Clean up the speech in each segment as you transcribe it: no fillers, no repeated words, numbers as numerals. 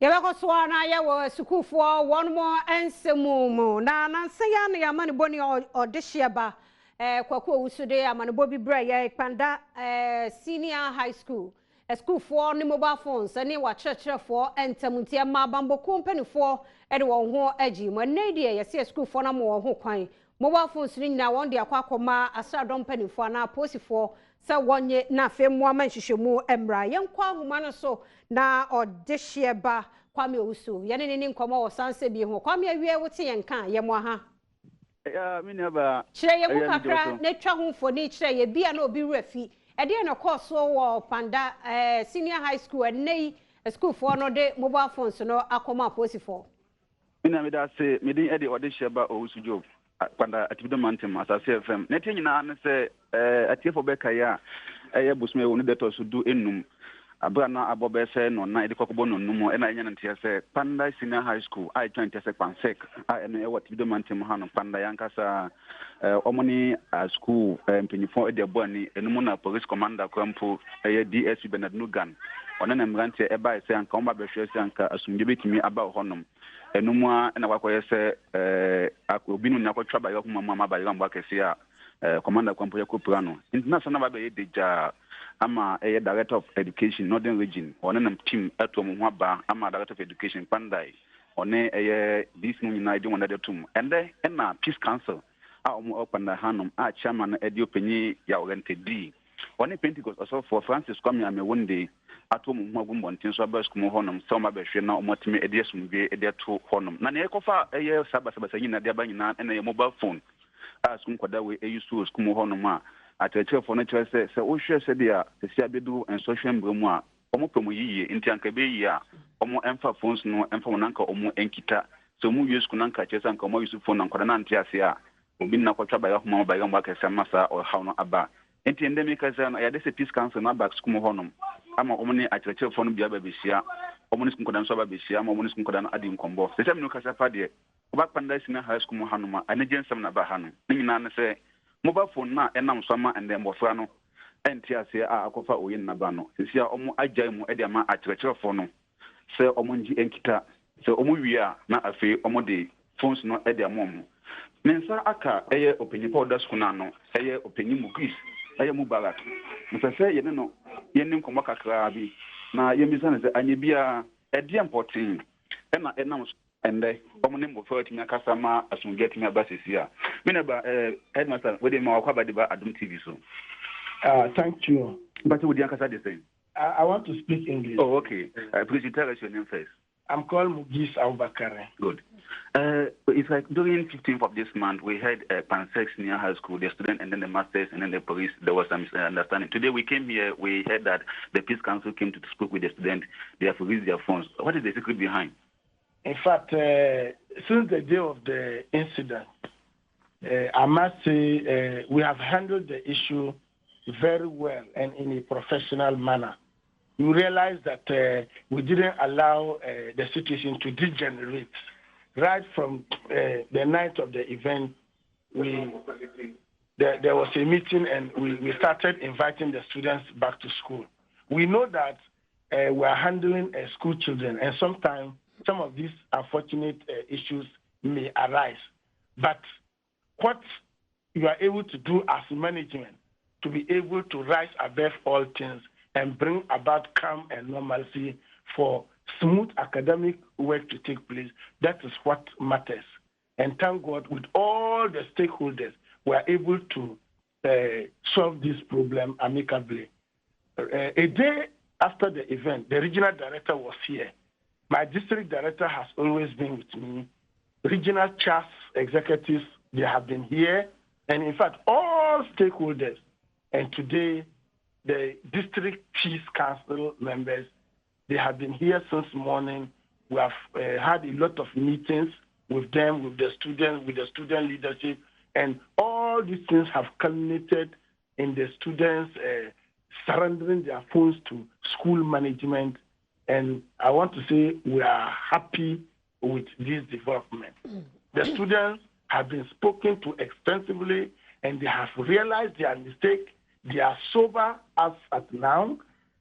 Yabako swana yawo school for one more ensemumu na nansaya na yamani boni ODEHYEBA kwako OWUSU de amani bobi bra ya panda senior high school school for ni mobile phones ani wa church for entamuntia ma bambo company for ede won ho agi mo na die yesi school for na mo ho kwan mobile phones ni nyina won de akwa Adom penifo na posifo se wonye na femu amanhwehwemu emra yenkwa ahoma no so na ODEHYEBA kwame OWUSU yene ni nkomo wo sanse bi ho kwame awie wote yenka yemo ha ya minaba chire yemu kakra na twa ho fo ni chire ye bia na obi rafi ede na course wo panda senior high school nei school for no de mobile phones no akoma posifo mina me da se me din ede ODEHYEBA OWUSU job panda atibido mountain asase FM neti nyina ne se atiefo beka ya eye busme wonu deto so du enum abra na abobe se no na ede kokobo no num e na enya ntia se panda senior high school I 20 se pansek ene e watibido mountain ha no panda yankasa omoni school mpanyifo ede boani enum na police commander kwampo eye DSP Benadnugan ona na mrante e ba se anka omba behwe se anka asumje betimi aba honom enumwa na kwakoye se akobinu na kwatwa ba yakuma mama ba yamba kese a commander kwampo yakopura no international ba be deja ama director of education northern region ona nam team ato mo ho ba ama director of education pandai one this no nyina de wona de tum ende na peace council a omo opanda hanom a chairman edi openyi ya oriented d one Pentecost also for Francis kwame amewonde ato mo ho agumbontin so ba school honom so ma behwe na omotime edi asumgwe edi ato honom na ne ekofa saba nyina de aba nyina na mobile phone as kunkwada we eyusu school honom a atechef for nature se ohwe se dia se abedu en social mbremu a omo promo yiye nti anka be yi a omo emfa phones no emfa wonanka omo enkita so mu use kunanka chesa anka omo use phone nankwada na ntia se a obi na kwatwa ba yakoma ba yamba kesa masa o haw no aba enti endemic kasa na ya de se peace council na back school honom ama omo ni atechef for no bia ba besia omo ni kunkwada so ba besia ama omo ni kunkwada na adi nkombo se mi no kasa pa de oba panda sina high school hanoma anagensam na ba hanu nyina na se mobile phone na enam soma and then bofra no enti ase a akofa oyin na ba no sisia omo agyan mu ede ma akyerɛkyerɛfo no se omo nji enkita se omo wia na afi omo de phones no ede amom mensa aka eye openyi powder school na no eye openyi mugis eye mubarak mfese ye no yenim komo kakra bi na yemisa ne se anye bia ede important ena enam ende omo ne mbofra timya kasama asunget mi abasisia minaba headmaster we dey ma kwaba de ba Adom TV so thank you but we dey kasa the same I want to speak English. Oh, okay. Please tell us your name first. I'm called Mugis Abubakar. Good. It's like during 15th of this month, we had Pansek Senior High School, the student, and then the masters, and then the police. There was some misunderstanding. Today we came here, we heard that the Peace Council came to speak with the student. They have released their phones. What is the secret behind? In fact, since the day of the incident, I must say we have handled the issue very well and in a professional manner. You realize that we didn't allow the situation to degenerate. Right from the night of the event, there was a meeting and we started inviting the students back to school. We know that we are handling school children, and sometimes some of these unfortunate issues may arise. But what you are able to do as management to be able to rise above all things and bring about calm and normalcy for smooth academic work to take place, that is what matters. And thank God, with all the stakeholders, we are able to solve this problem amicably. A day after the event, the regional director was here. My district director has always been with me. Regional CHAS executives, they have been here. And in fact, all stakeholders. And today, the district peace council members, they have been here since morning. We have had a lot of meetings with them, with the students, with the student leadership, and all these things have culminated in the students surrendering their phones to school management. And I want to say we are happy with this development. The students have been spoken to extensively, and they have realized their mistake. They are sober as at now,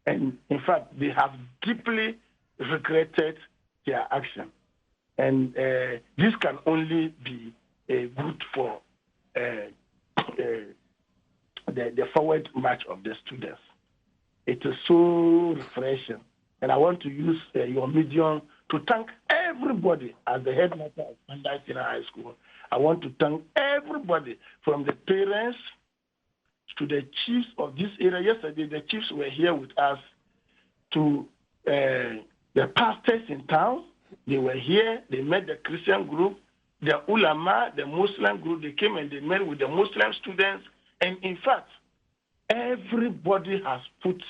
and in fact, they have deeply regretted their action. And this can only be good for the forward march of the students. It is so refreshing. And I want to use your medium to thank everybody as the headmaster of Midday High School. I want to thank everybody from the parents to the chiefs of this area. Yesterday, the chiefs were here with us, to the pastors in town. They were here. They met the Christian group, the ulama, the Muslim group. They came and they met with the Muslim students. And in fact, everybody has put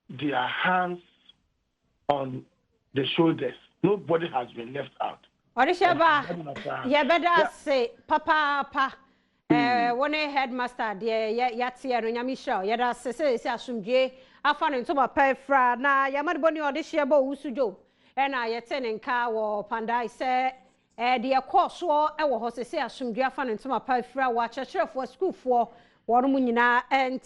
their hands on the shoulders. Nobody has been left out. ODEHYEBA, you better say, Papa, one headmaster, dear Yatia, and Yamisha, Yada says, Asumje, I found into my pay fra. Now, Yamadboni ODEHYEBA, OWUSU job, and I attend in car or Pandai say, dear course war, I was say, Asumje, I found into my pay fra, watch a chef for school for one munina and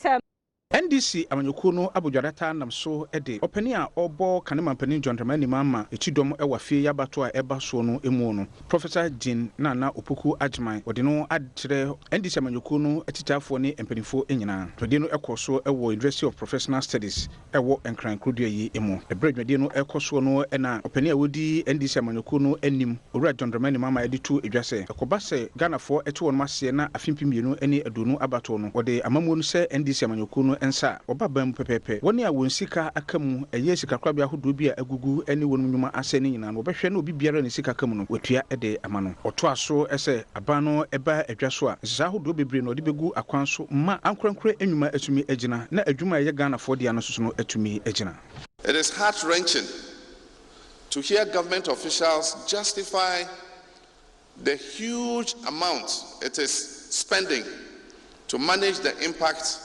NDC amanyokunu abodwarata nam so ede opani a obo kanema mpani Dramani mama etidom ewa fie yabato a eba so no emu no Professor Jean Nana Opoku Ajman ode no adkire NDC amanyokunu etitafo ne empanifo enyina tode no ekoso ewo University of Professional Studies ewo enkran krodu yi emu ebredwade no ekoso no na opani a wodi NDC amanyokunu anim owura Dramani mama editu edwase ekoba se Ghana fo eto won mase na afimpiemienu ene adunu abato no ode amamu no se NDC amanyokunu ensa obabam pepepe woni a wonsika akamu eye sika kwabia hodo bi a agugu ene wonum nyuma ase ne nyina no obehwe na obi biara ne sika akamu no watua ede amano oto aso ese abano eba adwaso a za hodo bebre no de begu akwanso ma ankrankra enwuma atumi agina na adwuma ye Ghana fo dia no soso no atumi agina. It is heart-wrenching to hear government officials justify the huge amount it is spending to manage the impact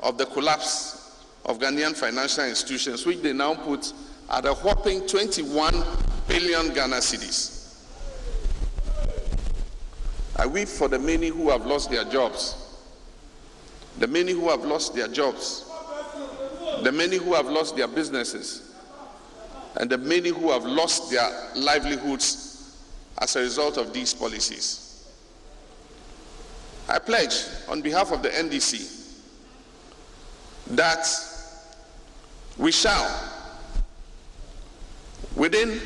of the collapse of Ghanaian financial institutions, which they now put at a whopping 21 billion Ghana cedis. I weep for the many who have lost their jobs, the many who have lost their jobs, the many who have lost their businesses, and the many who have lost their livelihoods as a result of these policies. I pledge on behalf of the NDC that we shall, within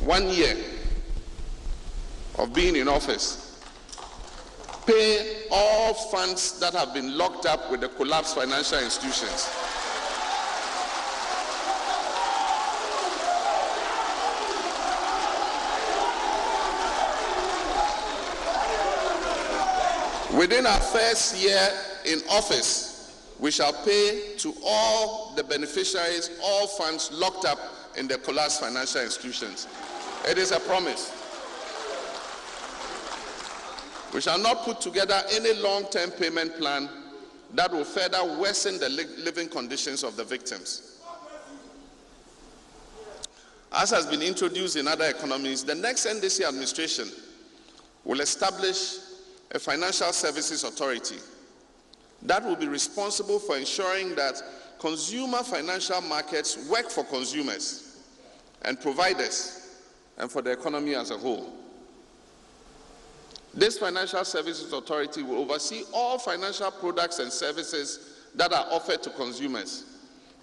1 year of being in office, pay all funds that have been locked up with the collapsed financial institutions. Within our first year in office, we shall pay to all the beneficiaries all funds locked up in the collapsed financial institutions. It is a promise. We shall not put together any long-term payment plan that will further worsen the living conditions of the victims. As has been introduced in other economies, the next NDC administration will establish a financial services authority that will be responsible for ensuring that consumer financial markets work for consumers and providers and for the economy as a whole. This financial services authority will oversee all financial products and services that are offered to consumers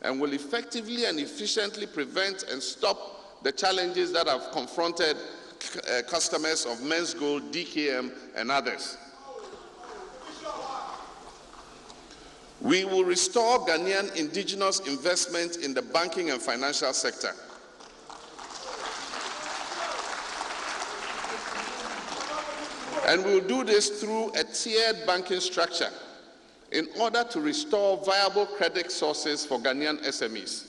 and will effectively and efficiently prevent and stop the challenges that have confronted customers of Men's Gold, DKM, and others. We will restore Ghanaian indigenous investment in the banking and financial sector. And we will do this through a tiered banking structure in order to restore viable credit sources for Ghanaian SMEs.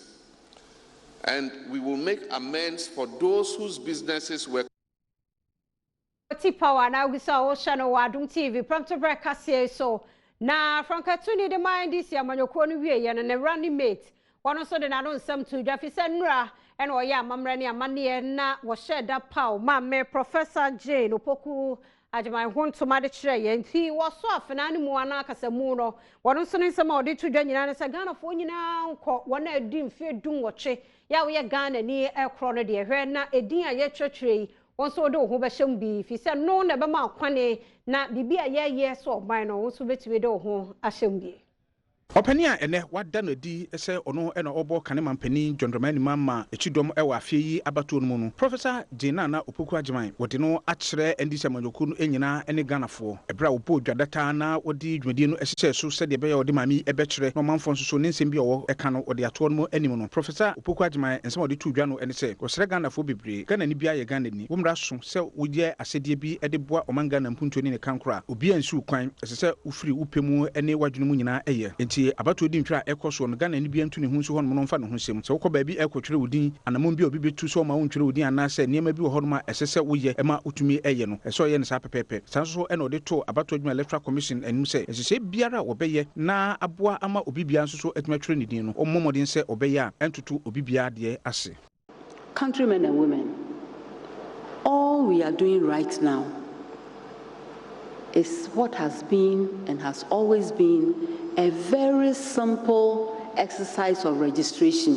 And we will make amends for those whose businesses were power now we saw Adom TV Premotobre Kasee so na frankatuni de mind this year manyoko no wie ye ne running mate one also de na no nsam to dwafi senra and oya mamra ne amane na wo share that power ma me Professor Jane Opoku Ajman ho ntoma de kire ye nti wo so afena ne mu ana akasa mu no wono so ne nsema ode tudwa nyina ne se Ghana fo nyina nko wona adi mfe dum woche ya wo ye Ghana ni ekro no de hwe na edin a ye twetwere won so de ho be hyem bi fi se no na be ma kwane na bibi a ye so oban no wo so betiwe de ho ahyem bi Opani a ene wada no di ese ono ena obo kanema mpani John Mama echidom ewa afie yi abato no mu no Professor Jina na Opoku Agyeman wode no akyere ndisa manyoku no enyina ene Ghanafo ebra obo dwadata na wodi dwadi no ehye so se de be ya wode mami ebekyere no manfo nso so ne nsem bi owo eka no wode ato no mu anim no Professor Opoku Agyeman ensem wode tu dwa no ene se wosere Ghanafo bebre Ghana ni bia ye Ghana ni womra so se wodie asede bi ede boa omanga na mpuntuo ni ne kankora obi ansu kwan ese se ufiri upemu ene wadwunu mu nyina eye abato di ntwa ekoso no Ghana ni bia ntu ne hu so hono no mfa ne ho sem se wokọ ba bi ekotwere wodin anamon bi obi betu so ma wontwere wodin anase niema bi wo hono ma esese woye ema utumi eye no eso ye ne sa pepepe sanso ena ode to abato adwuma electoral commission enim se esese biara obeye na aboa ama obi bia nso so etuma twere ne din no ommomodin se obeye a entutu obi bia de ase. Countrymen and women, all we are doing right now is what has been and has always been a very simple exercise of registration.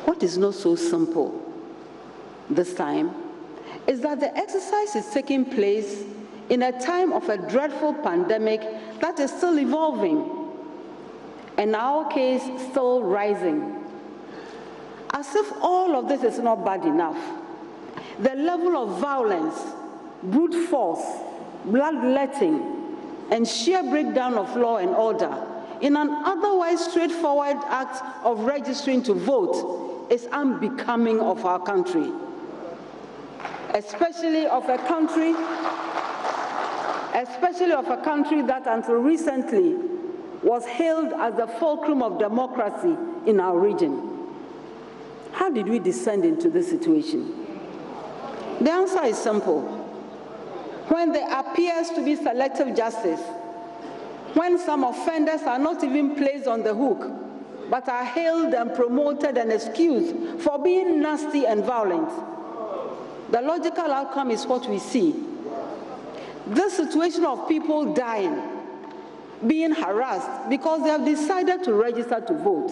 What is not so simple this time is that the exercise is taking place in a time of a dreadful pandemic that is still evolving, and in our case, still rising. As if all of this is not bad enough, the level of violence, brute force, bloodletting, and sheer breakdown of law and order in an otherwise straightforward act of registering to vote is unbecoming of our country, especially of a country that until recently was hailed as the fulcrum of democracy in our region. How did we descend into this situation? The answer is simple. When there appears to be selective justice, when some offenders are not even placed on the hook, but are hailed and promoted and excused for being nasty and violent, the logical outcome is what we see. This situation of people dying, being harassed because they have decided to register to vote,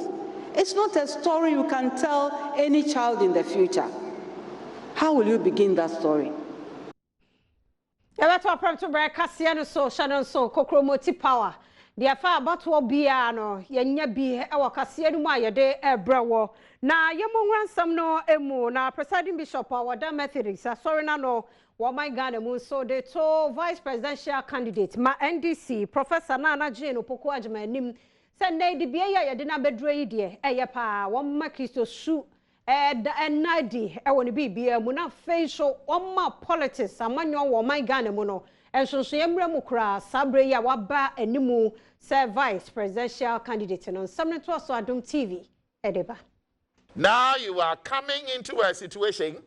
it's not a story you can tell any child in the future. How will you begin that story? Premotobre Kasee no so shanon so kokromoti power dia fa abato bia no yenya bi e wo Kasee no mu ayede ebrewo na yemonwansam no emu na presiding bishop awada Methodist sorry na no wo my Ghana mu so de to vice presidential candidate ma NDC Professor Nana Jane Opoku Agyeman nim se nei de bia ya yede na bedro yi de eye pa wo ma Kristo su enadi ewoni bibia mu na facial oma politics amanyo wo my Ghana mu no ensonso yemre mu kra sabre ya waba animu se vice presidential candidate no samne to so Adom TV edeba. Now you are coming into a situation,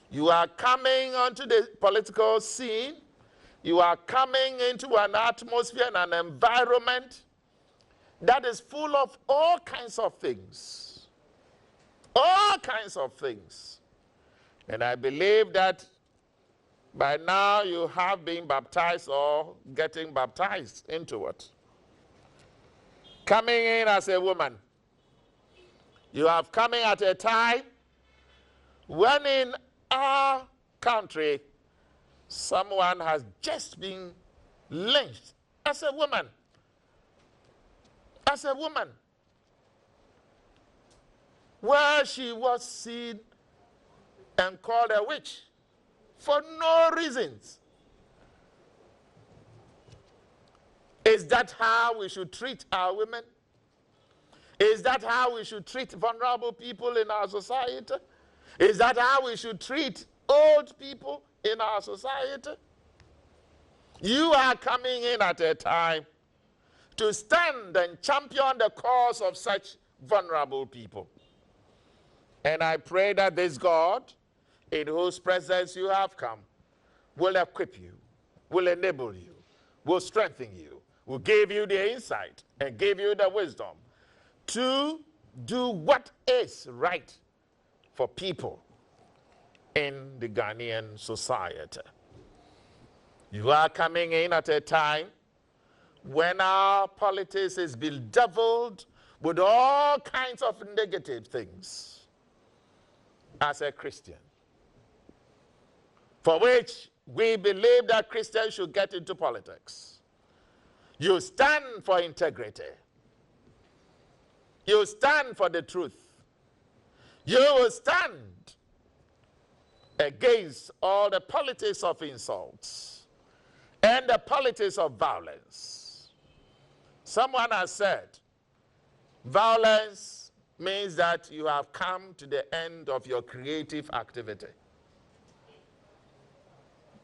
you are coming onto the political scene, you are coming into an atmosphere and an environment that is full of all kinds of things. All kinds of things. And I believe that by now you have been baptized or getting baptized into it. Coming in as a woman, you have coming at a time when in our country someone has just been lynched as a woman. As a woman. Where she was seen and called a witch for no reasons. Is that how we should treat our women? Is that how we should treat vulnerable people in our society? Is that how we should treat old people in our society? You are coming in at a time to stand and champion the cause of such vulnerable people. And I pray that this God, in whose presence you have come, will equip you, will enable you, will strengthen you, will give you the insight and give you the wisdom to do what is right for people in the Ghanaian society. You are coming in at a time when our politics is bedeviled with all kinds of negative things as a Christian, for which we believe that Christians should get into politics. You stand for integrity. You stand for the truth. You will stand against all the politics of insults and the politics of violence. Someone has said, violence means that you have come to the end of your creative activity.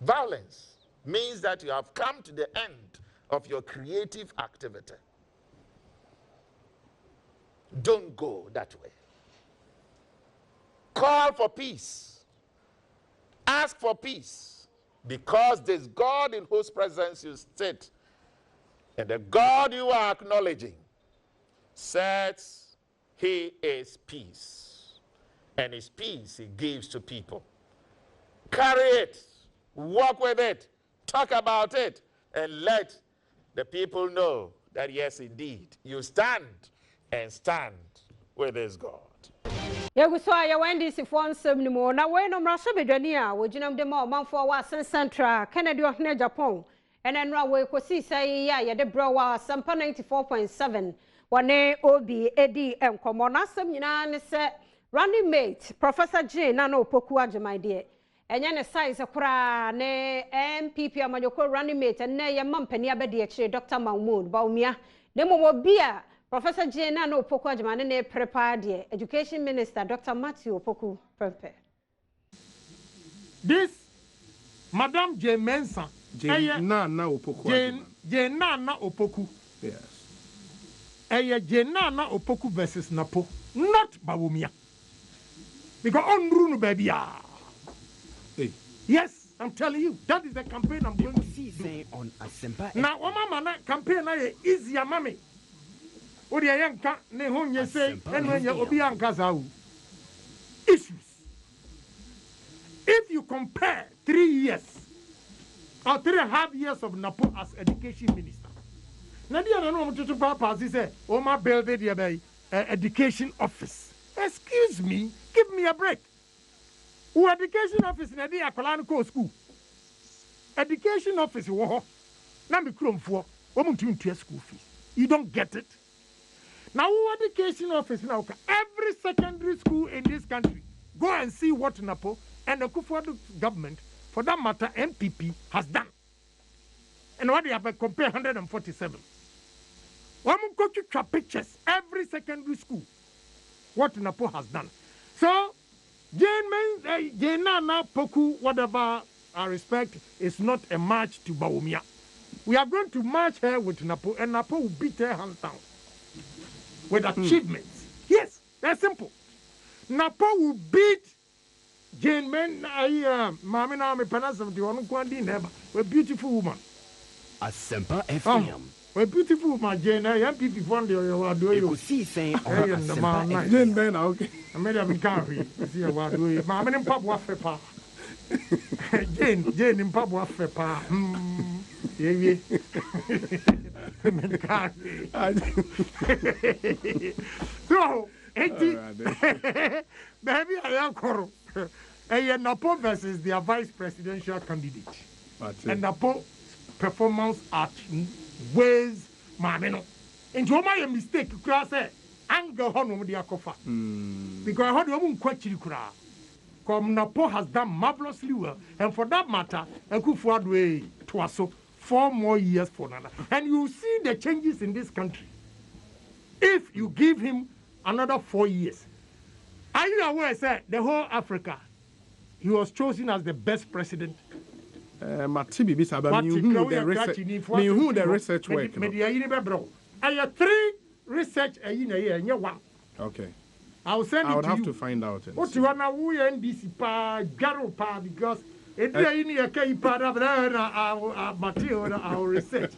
Violence means that you have come to the end of your creative activity. Don't go that way. Call for peace. Ask for peace, because this God in whose presence you sit and the God you are acknowledging says he is peace, and his peace he gives to people. Carry it, walk with it, talk about it, and let the people know that yes, indeed, you stand and stand with this God. Yeguswa ya Wendy's for nsem na we no mrasha bedwani a woginam de ma omanfo wa Central Kennedy OHENE Japan enenra we kosi sai ya ye de bro wa sampa 94.7 wane obi edi enkomo na asem nyina ne se running mate Professor Jane na opoku agyeman de enye ne size kura ne MPP amanyoko running mate na ye mampani abede e kire Dr. Mahmoud Baumia ne momo bia Professor Jane na opoku agyeman ne prepare de Education Minister Dr. Matthew Opoku prepare. This Madam Jane Mensa Jane na Opoku Jane na Opoku. Yes. Jane na Opoku versus Napo, not Bawumia. Because on Bruno baby. Hey. Yes, I'm telling you, that is the campaign I'm going to see on Asempa. Now, Mama campaign na easier mommy. Odi ayanka ne honye say enwenya obi anka zawu. Issues. If you compare 3 years or 3.5 years of Napo as education minister, Nadia no mtutu papa say, "Oh my build the education office." Excuse me, give me a break. Who education office Nadia Kolanko school? Education office wo na me kromfo wo mtu school fees. You don't get it. Now, education office now, every secondary school in this country, go and see what Napo and the Kufuor government, for that matter, MPP, has done. And what they have compared 147. One go to pictures, every secondary school, what Napo has done. So, Jane Nana, Poku, whatever I respect, is not a match to Bawumia. We are going to match her with Napo, and Napo will beat her hands down. With achievements. Yes, that's simple. Napo will beat Jane Men, Mammy Nami Panasam, the one Kwandi never. We're beautiful woman. Asempa FM. We're beautiful woman, Jane. I am people from the doing. You see, saying, Asempa Jane Men, okay. I made a carry. See what doing. Mammy and Papa Fepa. Jane in Papa Fepa. Yeah. So, baby, I am Koro. Napo versus their vice presidential candidate. And Napo performance at ways, Mameno. And you my mistake, you could say, anger home with the Akofa. Because I heard you won't quite you. Come Napo has done marvelously well, and for that matter, and Kufuor way to us so. 4 more years for Nana. And you see the changes in this country. If you give him another 4 years. Are you aware, sir, the whole Africa, he was chosen as the best president? Matibi Bisaba, who the research work. I have 3 research a year, and you're 1. Okay. I will send it to you. I would have to find out. What you want to do, NDC, Garopa, because it's a key part of our material, our research.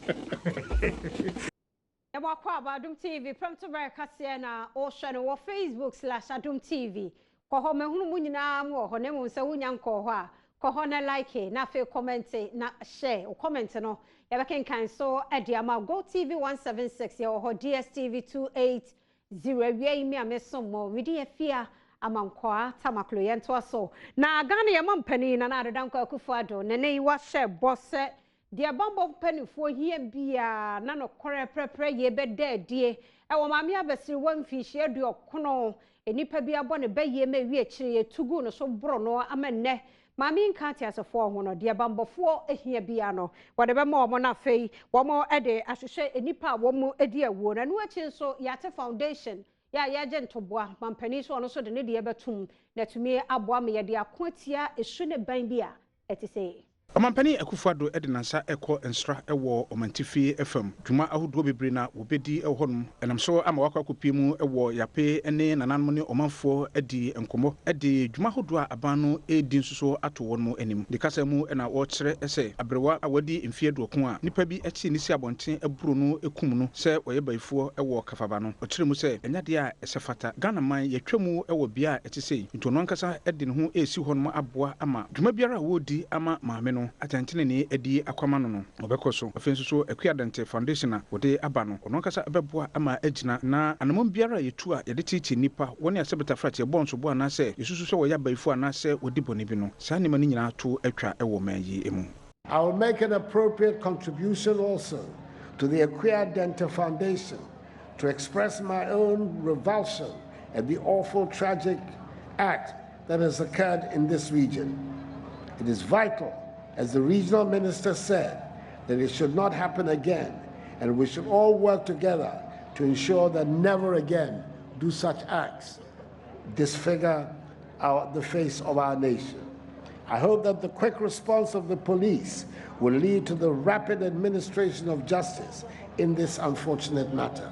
Adom TV, Premotobre Kasee na Ocean or Facebook /Adom TV. Ko ho me hunu mu nyina mu ho ne mu nsa wunya nko ho a kohona like na fe comment na share o comment no ya bekenkan so ediama Go TV 176 ya ho DSTV 280 wie mi amesomo widi afia amankwa tamaklo yento so na Ghana ya mampani na adodankwa Akufo-Addo ne yiwa share boss de bambo panifo hie bia na no kore prepre ye beda die e wo mame abesiri wamfishi adu okono enipa bia bo ne baye ma wie kire ye tugu no so bro no amenne mame nka tiasefo ho no de bambofo ehia bia no wode be ma omo na fei wo mo ede ahwehwe enipa wo mo edi awuo na no achi nso yate foundation ya gentoboa mampani so no so de ne de betum na tumi aboa me ye de akotia esu ne ban bia etise Amampani Akufo-Addo edinansa eko ensra ewo omantifi FM dwuma ahodo bebre na wobedi ehonum enam so ama wakwakopiemu ewo yape ene nananom ne omanfo edi enkomo edi dwuma ahodo a abano edi nsuso ato wonmo anim de kasa mu ena wo kire ese abrewa awadi mfie dokon a nipa bi echi nisi abonten eburo no ekum no se oyebaifo ewo kafaba no okire mu se enyade a esefata Ghana man yetwemu ewo bia etise ntono nkasa edi ne ho esi honum aboa ama dwuma biara wodi ama maame no atentene ne edi akwama no obekoso afensuso akwadante foundation a wode aba no ono kasa beboa ama agina na anamon biara yetu a yede tichi nipa woni asebeta frati bonso bo na se yesusu so woya baifu ana se wodi boni bi no sa ne mani nyina to atwa ewo manyi emu. I will make an appropriate contribution also to the Akwadante Foundation to express my own revulsion at the awful tragic act that has occurred in this region. It is vital, as the regional minister said, that it should not happen again, and we should all work together to ensure that never again do such acts disfigure the face of our nation. I hope that the quick response of the police will lead to the rapid administration of justice in this unfortunate matter.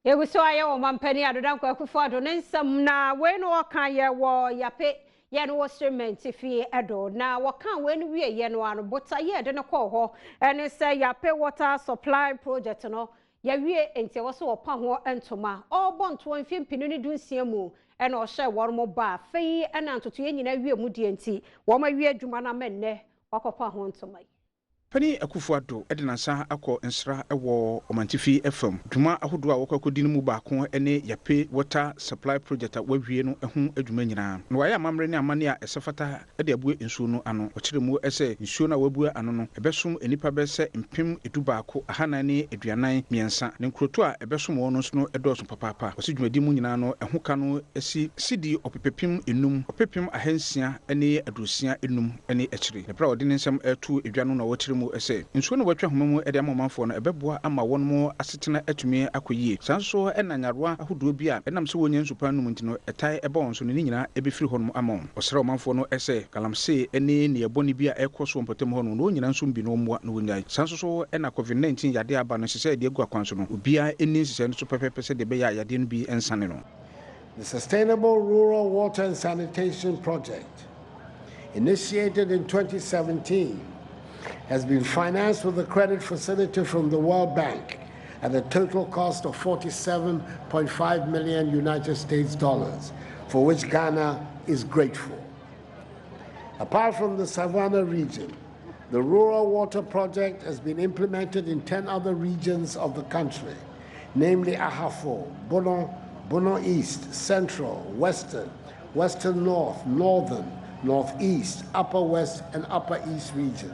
Yeguso aye o mampani adodankwa Akufo-Addo nensam na we no kan ye wo yape ye no instrument fi edo na wakan we no wie ye no ano bota ye de no call ho ene say yape water supply project no ya wie enti wo so opa ho entoma obonto mfie mpinu ni dunsia mu ene o hye wormo ba fei ena ntoto ye nyina wie mu die enti wo ma wie adwuma na menne wakopa ho entoma. Pani Akufo-Addo edinansa akọ ensra ewo omantifi FM dwuma ahodo a wokwakodin mu baako ene yape water supply project a wawie no ehu adwuma nyina no waya amamre ne amane a esefata ede abue nsuo no ano okire mu ese nsuo na wabue ano no ebesum enipa bese mpem edu baako ahana ne aduanan miensa ne nkroto a ebesom wo no nso no edoso papapa osi dwumadi mu nyina no ehu ka no esi sidi opepepim enum opepim ahansia ene adusia enum ene akire ne pra odin nsem etu edwano na wokire mu ese nsuo no watwa homamu ede amamanfo no ebeboa ama won mu asetena atumi akoyie sanso enanyarwa ahodo bi a enam se wonya nsupa no muntino etai eba won so ne nyina ebefiri honum amon osere omanfo no ese galamse ene ne eboni bi a ekoso mpotem ho no nyina nso bi no mmoa no wonyai sanso so ena COVID-19 yade aba no sese de egu akwanso no obia eni sese no so pepepese de be ya yade no bi ensane no. The Sustainable Rural Water and Sanitation Project, initiated in 2017, has been financed with a credit facility from the World Bank at a total cost of $47.5 million United States dollars, for which Ghana is grateful. Apart from the Savannah region, the Rural Water Project has been implemented in 10 other regions of the country, namely Ahafo, Bono East, Central, Western, Western North, Northern, Northeast, Upper West, and Upper East regions.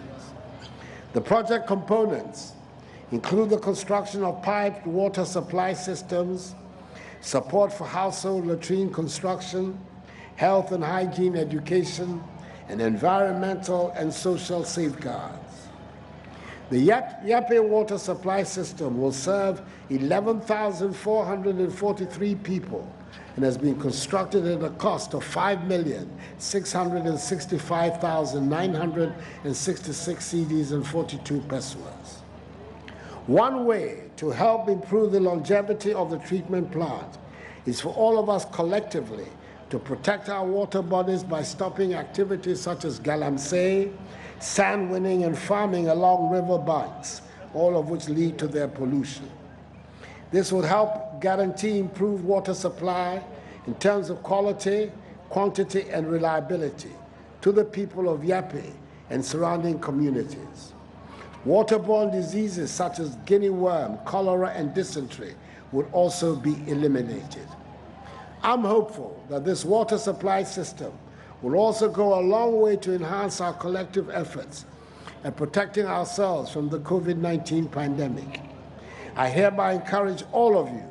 The project components include the construction of piped water supply systems, support for household latrine construction, health and hygiene education, and environmental and social safeguards. The Yape water supply system will serve 11,443 people and has been constructed at a cost of 5,665,966 cedis and 42 pesos. One way to help improve the longevity of the treatment plant is for all of us collectively to protect our water bodies by stopping activities such as galamsey, sand winning, and farming along river banks, all of which lead to their pollution. This would help guarantee improved water supply in terms of quality, quantity, and reliability, to the people of Yape and surrounding communities. Waterborne diseases such as guinea worm, cholera, and dysentery would also be eliminated. I'm hopeful that this water supply system will also go a long way to enhance our collective efforts at protecting ourselves from the COVID-19 pandemic. I hereby encourage all of you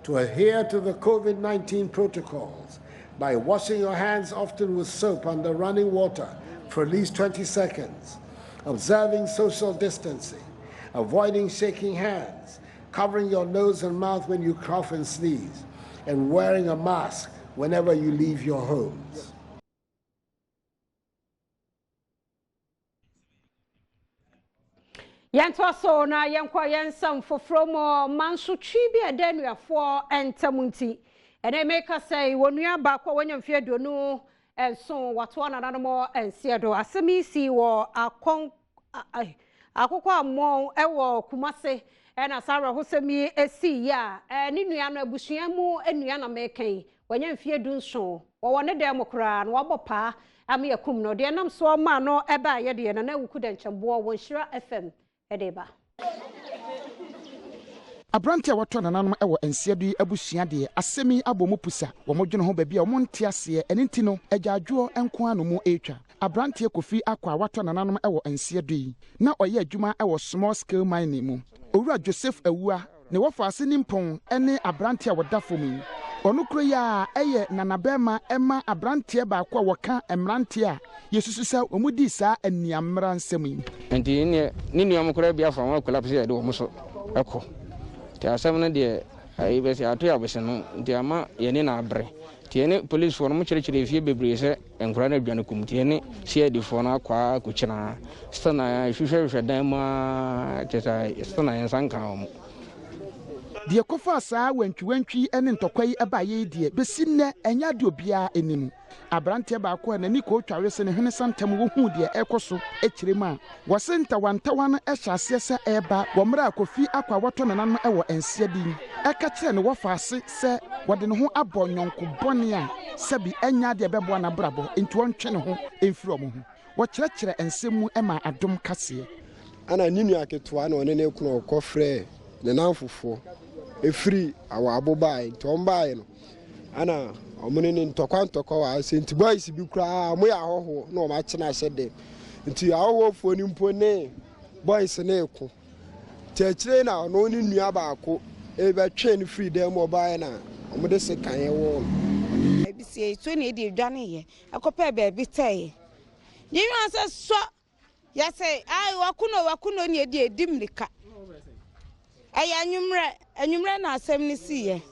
to adhere to the COVID-19 protocols by washing your hands often with soap under running water for at least 20 seconds, observing social distancing, avoiding shaking hands, covering your nose and mouth when you cough and sneeze, and wearing a mask whenever you leave your homes. Yantwaso na yankwa yansam fofromo manso twibi adenuafo entamunti ene meka say wonua ba kwa wanyamfie aduonu enso wato nananmo ensiedo asemisi wo akokwa amon ewo kumase ena sara hosemi esi ya ni nua no abusuamu enua na mekan wanyamfie dunso wo ne demokra no wabopa ame yakum no de nam so ma no eba ye de na wuku da nchembo wonhira FM edeba Abrantia wato nananom ewo ensiedu abusua de asemi abomu pusa wo modwene ho baabi a wo monte ase enenti no agyaadwo enko ano mu etwa Abrantia Kofi akwa wato nananom ewo ensiedu na oye adwuma ewo small scale mining mu Owura Joseph Awua ne wofo ase nimpon ene Abrantia wodafom onukro ya eye nanabema ema Abrantia ba kwa woka emrantia yesusu sa omudi sa aniamra nsem enti ne nuam kora bia fa wa collapse ya de wo so eko ti asem na de ai be se ato ya be se no nti ama ye ne na abre ti ne police for no kyerkyere fie bebre se enkora na dwane kum ti ne se di for na akwa kuchina stana hwehwehwe dan ma teta stana yansanka mo die kofa saa wantwi ene ntokwai abaye die besinne enya de obia enim Abrantia ba ko na ni ko tware se ne hene santam wo hu de ekoso ekirema wasenta wantawan ehyaase se eba womra Kofi akwa wato nanan ewo ensia bi eka kire ne wofaase se wode ne ho abonyonko bone a sabi enya de bebo na brabo enti wontwe ne ho emfiri omo ho wo kyerɛkyerɛ ensemu ema Adom Kasee ana ninu aketoa na one ne kuno okofre ne nanfofo efiri awa abobai tombai no ana omune ntokwa wa senti boys bi kura mo ya hoho na o ma kye na hyede nti ahofo ni mpo ne boys na eko tiachire na no ni nua baako e be twe ni free dem obai na omode se kan ye wo bi se to ne di dwane ye akopa be bi taye ni wan se so ya se ai wakuno ni edi edimlika ay anwumre na asem ni siye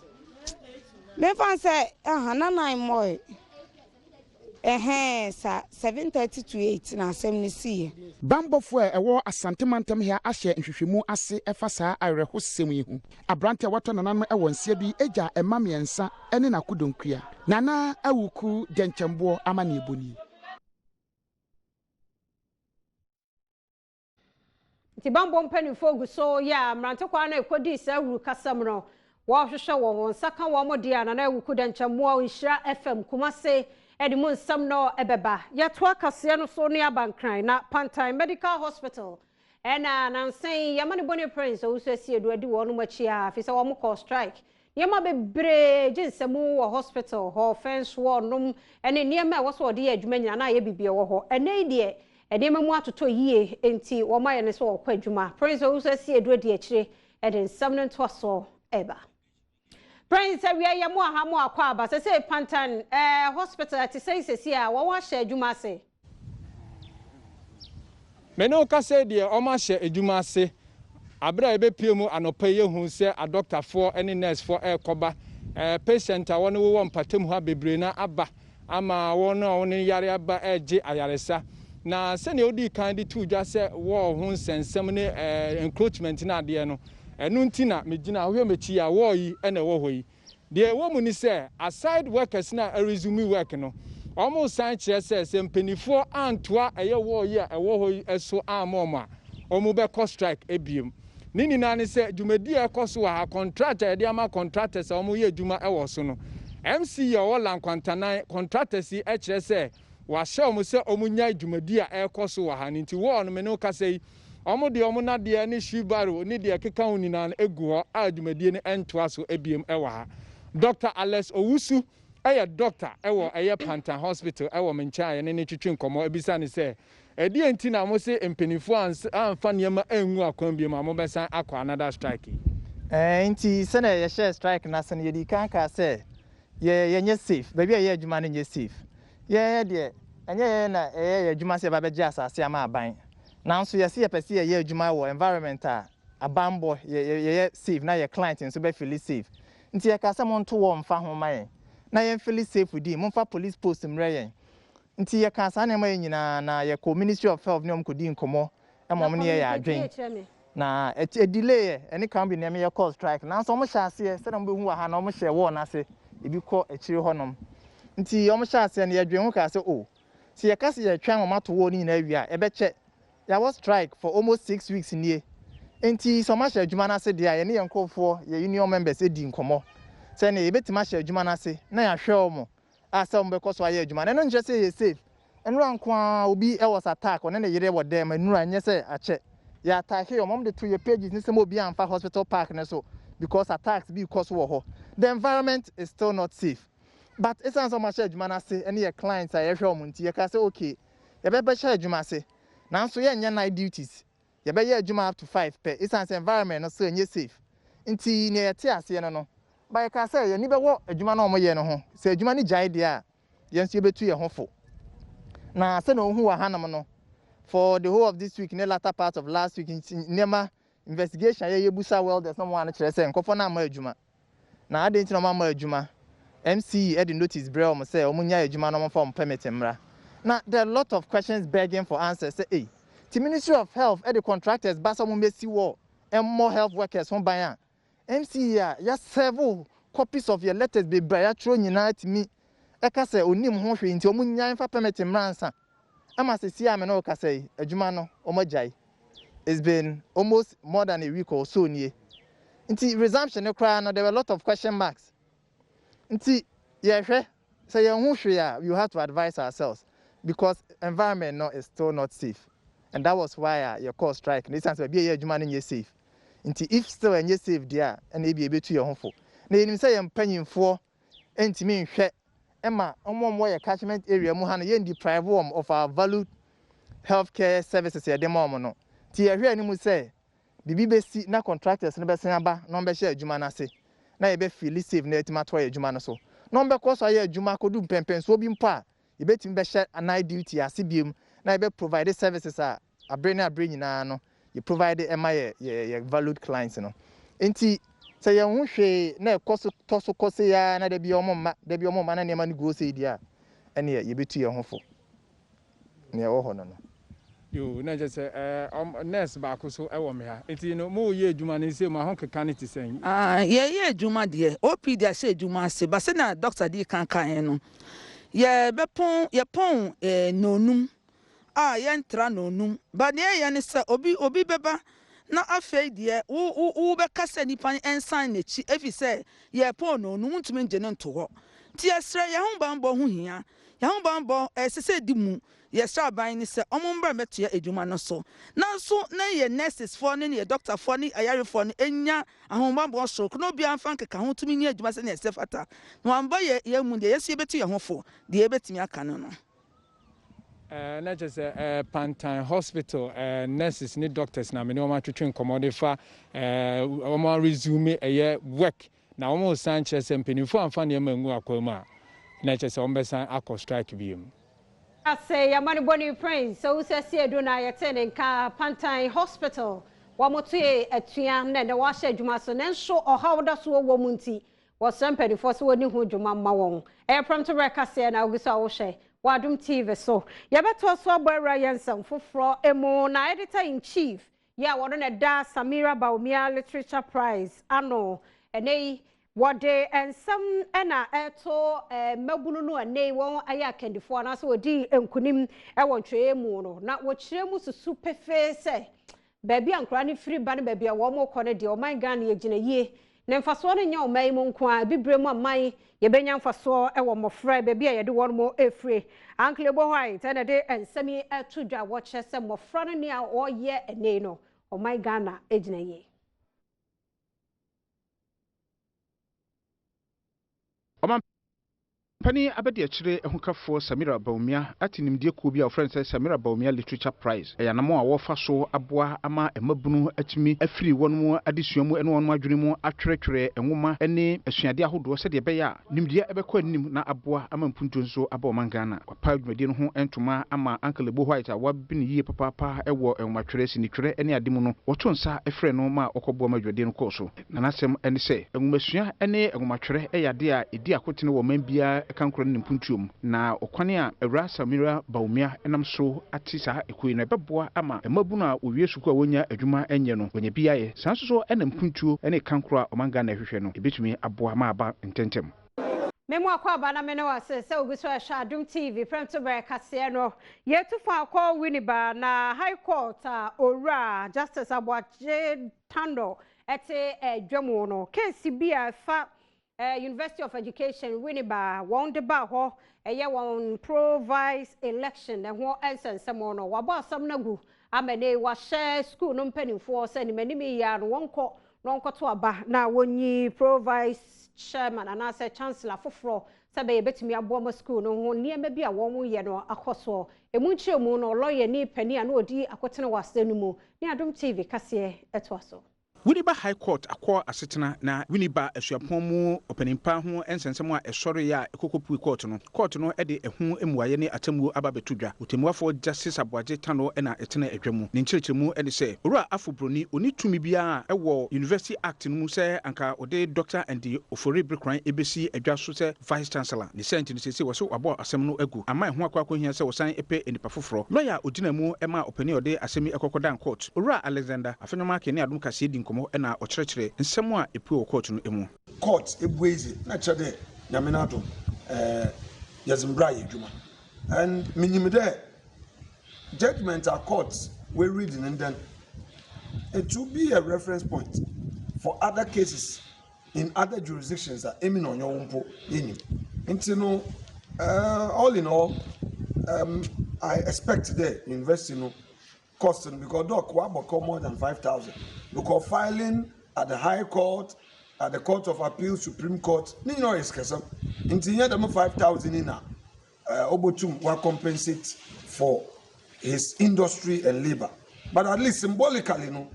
me fan say na 9 moy sa 7:30 to 8 na asem ni siye bambofo ewo asantemantam hia ahye nhwehwemu ase efa saa areho sem yi hu Abrantia wato nanan ewo nsia bi eja emamiensa ene na kudonkua nana awuku denchembo amane eboni Tibambo mpanifo guso ya mrante kwa na ekodi sa wuru kasam no wo hwehwe wo nsaka wo modi ana na ewuku da nchamoa Nhira FM Kumase edi mu nsam no ebeba yeto akase no so ne abankran na Pantang Medical Hospital ena nansen yamane boni prince OWUSU asiedu adi wo no machi a fi se wo mo strike yema bebre jinsemu wo hospital ho fence wo num ene niema wo so de adwuma nyina na ye bibie wo ho ene die edema mu atoto yie enti wo maye ne so okwa adwuma prince OWUSU asiedu adi akire eden nsam no to so eba Prince awia ya mu aha mu akwa aba se Pantang hospital ati sesi a wo wa hye adwuma se Meno Kasee de o ma hye adwuma se abra ebepie mu anopa ye hu se a doctor for any nurse for koba patient a won wo mpatem ha bebre na aba ama won yare aba eje ayaresa na se ne odi kan di tu dwa se wo hu nsensem ne encroachment na de no enu ntina megina ahwe mechi ya wo yi ene wo hoyi de wo mu ni se aside workers na resume work no omo san kire se mpenifo antoa eye wo yi a ewo hoyi eso amoma omo be cost strike ebiem nini na ne se dwumadi ekoso wa contractor de ama contractors omo ye dwuma ewo so no MC ye wo lan kwantanan contractors e kire se wahyɛ ɔmo sɛ ɔmo nya dwumadi a ɛkɔ so wɔ ha nti wɔ no me no ka sɛ ɔmo de ɔmo nadeɛ ne shibaro ne deɛ keka ho nyinaa egu hɔ a dwumadie ne ɛntoa so ebiem ɛwɔ ha Dr. Alex Owusu ɛyɛ doctor ɛwɔ ɛyɛ Pantang Hospital ɛwɔ me nkyɛn ne twitwi nkɔmɔ ebisa ne sɛ ɛdi enti na mo se mpanimfoɔ amfa nneɛma engu akwan biem a mo bɛsan akɔ another strike nti sɛ na yɛ share strike na sɛ yɛ di kan ka sɛ yɛ nyɛ safe baabi a yɛ adwuma no nyɛ safe yɛ deɛ ɛnyɛ yɛ na yɛ adwuma sɛ ba bɛgye asase ama aban nanso yɛ se yɛ pɛ sɛ yɛ adwuma wɔ environment a abanbɔ yɛ safe na yɛ client nso bɛ feel safe nti yɛ ka sɛ mo nto wɔ mfa ho ma yɛn na yɛn feel safe di mo mfa police post mrɛ yɛn nti yɛ ka sa na ma yɛn nyinaa na yɛ ko Ministry of Health ne ɔmo kodi nkɔmɔ ɛma ɔmo ne yɛ adwen na a delay any can be near your call strike now so much as here said I'm who are no much one as if you call a chill honum until you almost as and your dream can say oh see a cassie a tram to warn in area a bet check there was strike for almost 6 weeks in here until so much as Jumana said there any uncalled for your union members said in come send a bit much as Jumana say now I show more as some because why Juman and don't just say you're safe and run will be I was attack on any year what them and run yes I check. Yeah, attack your mom the 2 year pages in some be and hospital park and so because attacks be cause war. The environment is still not safe. But it's not so much as say any clients are every month. You can say okay, you better share Juma say. Now so your night duties. You better Juma up to 5 pay. It's an environment not so safe. Inti near tears no. But you can say you never walk a Juma no more yen home. Say Juma ni jai dia. Yes, you better your home for. Now say no who are hanamano. For the whole of this week, in the latter part of last week, in Nema investigation, you busa well, there's someone actually saying, Kofona Majuma. Now, I didn't know Mamma Juma. MC Eddie notice Braille, say, Omunya Juma no form permit emra. Now, there are a lot of questions begging for answers. Say, hey, the Ministry of Health, Eddie contractors, Basa Mumbesi war, and more health workers from Bayan. MC, yes, several copies of your letters be Bayatron United me. Eka say, Unim Hoshi into Omunya for permit emransa. I'm as a CMNO can say, a Jumano, Omajai. It's been almost more than a week or so near. Until resumption, there were a lot of question marks. Until, yeah, so you have to advise ourselves because environment no, is still not safe. And that was why your call strike. This answer be a Juman in safe. Until if still and you're safe there, and maybe a bit to your home for. Then say I'm paying for, and to me, Emma, on catchment area, Mohana, yen deprive of our valued healthcare services here, the moment. Tia here, and say, the BBC na contractors never say about number share Jumanase. Now you be feel safe near Timatoya Jumanaso. Number course I Juma could do pen so be pa. You bet him be share a night duty as CBM. Now you be provided services are a brain no. You provide the MI your valued clients, no. Inti say you won't say na cost toso cost ya na de bi omo na nema go say dia ene ye betu ye ho fo ne wo ho no yo na je say nurse ba ko so e wo me ha enti no mo ye adwuma ne se mo ho keka ne ti sen ye adwuma de OP dia se adwuma se ba se na doctor di kan no ye pon nonum ye ntra nonum ba ne ye ne se obi beba na afei de wo be kasa nipa ensan na chi efi se ye pon no no ntumi nje ne nto ho ti esre ye ho bambo ho hia ye ho bambo sese di mu ye sra ban ni se omombra meto ye adwuma no so na so na ye nurses for ne ye doctor for ne ayare for ne enya ahomba so no bia mfa nkeka ho tumi ni adwuma se ne sefata no amba ye mu de ye se beto ye ho fo de ye betimi aka no not just Pantang Hospital, nurses, need doctors now. Many of my treating commodify, resume a year work. Now, almost Sanchez and Penifo and Fanny Mungu Aquama. Not just on Bessan Aqua strike beam. I say, your money bonny prince, so says here, do not attend Pantang Hospital. One more to a Tian and the washer Jumason and show or how that's what womanty was some penny for so who Juma Mawong. Air Premotobre Kasee and OWUSU. Adom TV so ya beto so abara yansam foforo emo na editor in chief ya wono na da Samira Baumia Literature Prize ano ene wode ensam ena eto mabunu no ene won aya kendifo na so odi enkunim e won tweye mu no na wo kire mu susu pefe se baabi ankra ne firi ba ne baabi a wo mo kɔ ne de o man Ghana ye gina yie ne mfaso no nya omai mu nko a bibre mu amai ye benya mfaso e wo mofra bebi a ye de won mo efre Uncle WHYTE na de ensemi etudwa wo chese mofra no ne a oye ene no omai Ghana ejina ye Pani abedi achire ehukafo Samira Baumia atinimdie kuo bi a friend Samira Baumia Literature Prize eyanamo a wofa so aboa ama emabunu atimi afiri wonmu adesuamu ene wonmu adwene atwerɛtwerɛ enwoma ene asuade ahodo se de beya nimdie ebekɔ anim na aboa ama mpuntu nso aba Ghana kwapa adwumadi no ho entoma ama Uncle WHYTE a wabini yie papa ewo enwomatwerɛ sinitwerɛ ene ademu no wɔto nsa efrɛ no ma okɔboa madwade no kɔso na nasɛm ene se enwomasua ene enwomatwerɛ eyade a edi akotene wɔ manbia kankro ne mpuntuom na okwane a Ewra Samira Baumia enam so ati saa ekoi na beboa ama emabunu a owie suku a wonya adwuma enye no wonya biaye sanso ene mpuntuo ene kankro a Ɔman Ghana ehwehwɛ no ebetumi aboa ma aba ntentem Memo akwaba na mene wase se oguso ehwa Adom TV Premotobre Kasee no yetufa akọ winiba na High Court owura Justice Aboagye Tando ete dwemu no case bia fa University of Education winiba won de ba ho eye won provides election na ho ensensemo no wabo asam nagu amene wa share school no mpanimfo se ni manimi ya no wonko to aba na wonyi provides chairman and as a chancellor foforo sabe betumi abo school no ho niema bi a won ye no akoso emunchemu no lawyer ni pani na odi akotene wasenu mu ni Adom TV Kasee etoaso Winiba High Court akọ asetena na winiba asuapon mu opanimpa ho ensensem a esori ya ekokopu court no ede ehu emuaye ne atamu aba betudwa otemuafo Justice Aboagye Tando na etena edwamu ne nkyerechemu ene se owura afobroni oni tumi bia ewo University Act no mu se anka ode Dr. and Ofori Brekran ebesi edwa so se Vice Chancellor ne sent no se wo so abo asem no agu ama ehu akwa hia se wo san epe enipa foforo lawyer odina mu ema opani ode asemi ekokodan court owura Alexander afenoma ke ne Adom Kasee di ena okyerɛkyerɛ nsɛm a epu wɔ court no emu court ebuezi na kyerɛ nyamena Adom yazimbra yedwuma and minim there judgment are courts we reading and then it will be a reference point for other cases in other jurisdictions that emi no nyo mpo yenim nti no all in all I expect the university no costing because doc more than 5,000 because filing at the High Court, at the Court of Appeal, Supreme Court, no is kesam. Intinya them 5,000 in obotum will compensate for his industry and labor. But at least symbolically, no,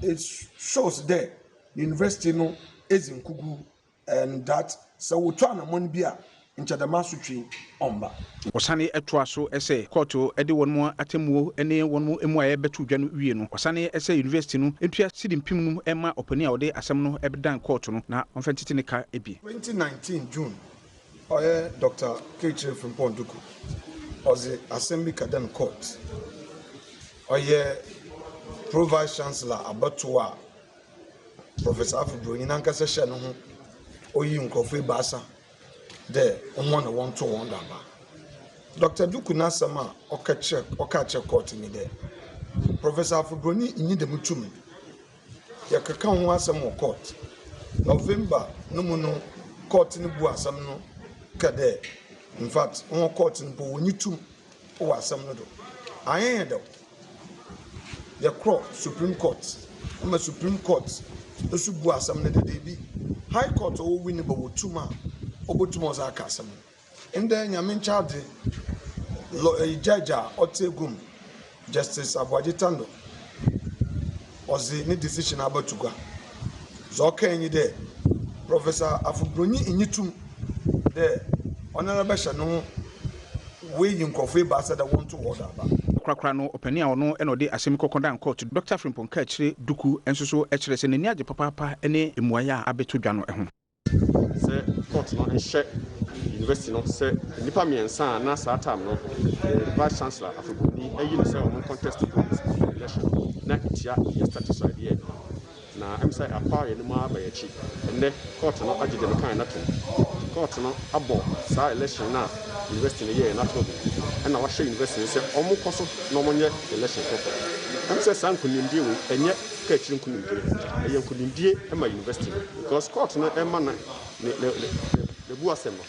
it shows there the university no is in Kugu and that so we try na monbia Nchadamasutri omba osane etwa so ese court ede won mu atemuo ene won mu emu aye betu dwa no wie no osane ese university no entua sidimpim no ema opani a ode asem no ebedan court no na onfentiti ne ka ebi 2019 June oye Dr. Keche from Ponduku ozi assembly kadan court oye pro vice chancellor abatua Professor Afubro nanka se hye no ho oyi nkrofo baasa there one to one daba Dr. Duku Nasama okache court ni there Professor Afubroni inyi de mutumi ya kaka ho asem court November no mu no court ni bu asem no ka there in fact on court ni bo woni tum o asem no do ayen do ya cross Supreme Court ama Supreme Court osu bu asem no de bi High Court o win ba wotuma obotumoza akasem inde nyame charge jaja otegum Justice Aboagye Tando ozi ni decision abatugwa zo kan yi de Professor Afubroni inyitum de honorable shano we yinkofo ba say that want to order ba krakra no opani a ono eno de asemi kokodan court Dr. Frimpong ka kyire duku ensoso ekyere se nani age papa ene emuaya abetudwa no eho se court no enhye university no se nipa miensa na saa time no vice chancellor Afuboni ayi no se o contest election na itia ya status idea na emsa apa ye no ma ba yachi enne court no agide no kan na to court no abo saa election na university no ye na to na wa hye university se o mo koso no mo nye election ko emsa san kunimdi we enye ka akyiri nkunimdie ɛyɛ nkunimdie ma university because court no ɛma na ne bu asɛm no